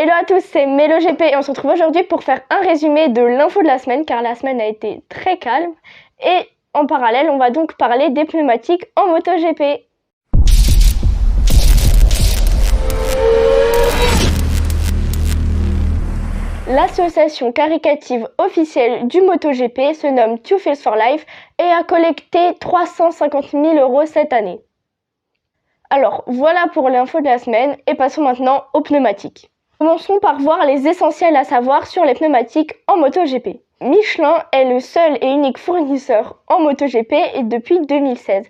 Hello à tous, c'est MeloGP et on se retrouve aujourd'hui pour faire un résumé de l'info de la semaine car la semaine a été très calme et en parallèle on va donc parler des pneumatiques en MotoGP. L'association caritative officielle du MotoGP se nomme Two Wheels for Life et a collecté 350 000 € cette année. Alors voilà pour l'info de la semaine et passons maintenant aux pneumatiques. Commençons par voir les essentiels à savoir sur les pneumatiques en MotoGP. Michelin est le seul et unique fournisseur en MotoGP et depuis 2016.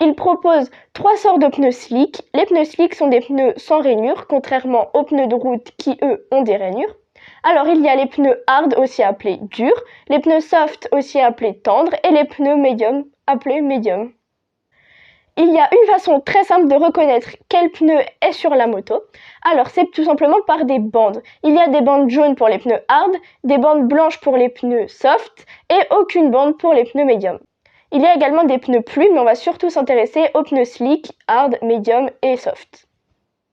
Il propose 3 sortes de pneus slick. Les pneus slick sont des pneus sans rainures, contrairement aux pneus de route qui, eux, ont des rainures. Alors il y a les pneus hard, aussi appelés durs, les pneus soft, aussi appelés tendres, et les pneus medium, appelés medium. Il y a une façon très simple de reconnaître quel pneu est sur la moto. Alors c'est tout simplement par des bandes. Il y a des bandes jaunes pour les pneus hard, des bandes blanches pour les pneus soft et aucune bande pour les pneus medium. Il y a également des pneus plumes, mais on va surtout s'intéresser aux pneus slick, hard, medium et soft.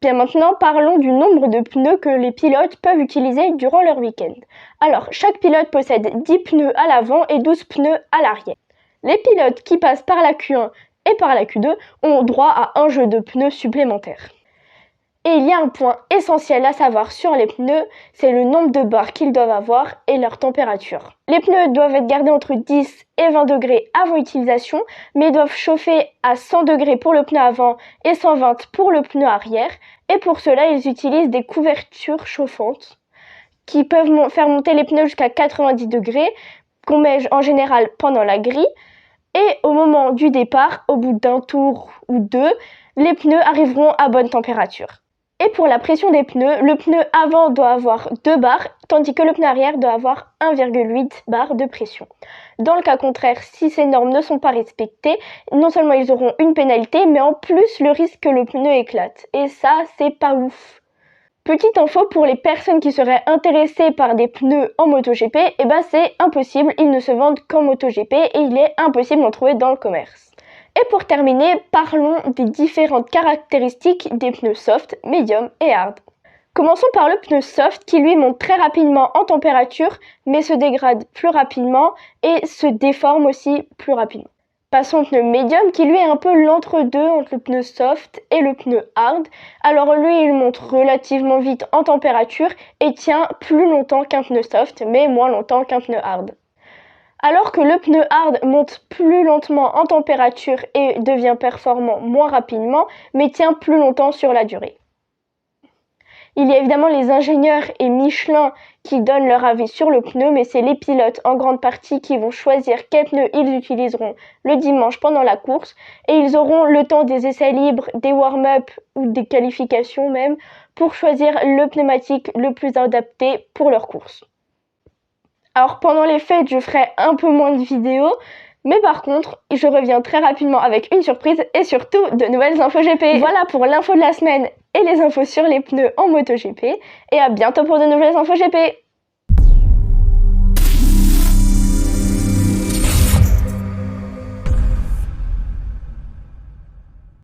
Bien maintenant, parlons du nombre de pneus que les pilotes peuvent utiliser durant leur week-end. Alors, chaque pilote possède 10 pneus à l'avant et 12 pneus à l'arrière. Les pilotes qui passent par la Q1 et par la Q2 ont droit à un jeu de pneus supplémentaires. Et il y a un point essentiel à savoir sur les pneus, c'est le nombre de barres qu'ils doivent avoir et leur température. Les pneus doivent être gardés entre 10 et 20 degrés avant utilisation, mais doivent chauffer à 100 degrés pour le pneu avant et 120 pour le pneu arrière. Et pour cela, ils utilisent des couvertures chauffantes qui peuvent faire monter les pneus jusqu'à 90 degrés, qu'on met en général pendant la grille. Et au moment du départ, au bout d'un tour ou deux, les pneus arriveront à bonne température. Et pour la pression des pneus, le pneu avant doit avoir 2 barres, tandis que le pneu arrière doit avoir 1,8 bar de pression. Dans le cas contraire, si ces normes ne sont pas respectées, non seulement ils auront une pénalité, mais en plus le risque que le pneu éclate. Et ça, c'est pas ouf. Petite info pour les personnes qui seraient intéressées par des pneus en MotoGP, c'est impossible, ils ne se vendent qu'en MotoGP et il est impossible d'en trouver dans le commerce. Et pour terminer, parlons des différentes caractéristiques des pneus soft, medium et hard. Commençons par le pneu soft qui lui monte très rapidement en température mais se dégrade plus rapidement et se déforme aussi plus rapidement. Passons au pneu medium qui lui est un peu l'entre-deux entre le pneu soft et le pneu hard. Alors lui il monte relativement vite en température et tient plus longtemps qu'un pneu soft mais moins longtemps qu'un pneu hard. Alors que le pneu hard monte plus lentement en température et devient performant moins rapidement mais tient plus longtemps sur la durée. Il y a évidemment les ingénieurs et Michelin qui donnent leur avis sur le pneu, mais c'est les pilotes en grande partie qui vont choisir quel pneu ils utiliseront le dimanche pendant la course et ils auront le temps des essais libres, des warm-up ou des qualifications même pour choisir le pneumatique le plus adapté pour leur course. Alors pendant les fêtes, je ferai un peu moins de vidéos, mais par contre, je reviens très rapidement avec une surprise et surtout de nouvelles infos GP. Voilà pour l'info de la semaine et les infos sur les pneus en MotoGP. Et à bientôt pour de nouvelles infos GP.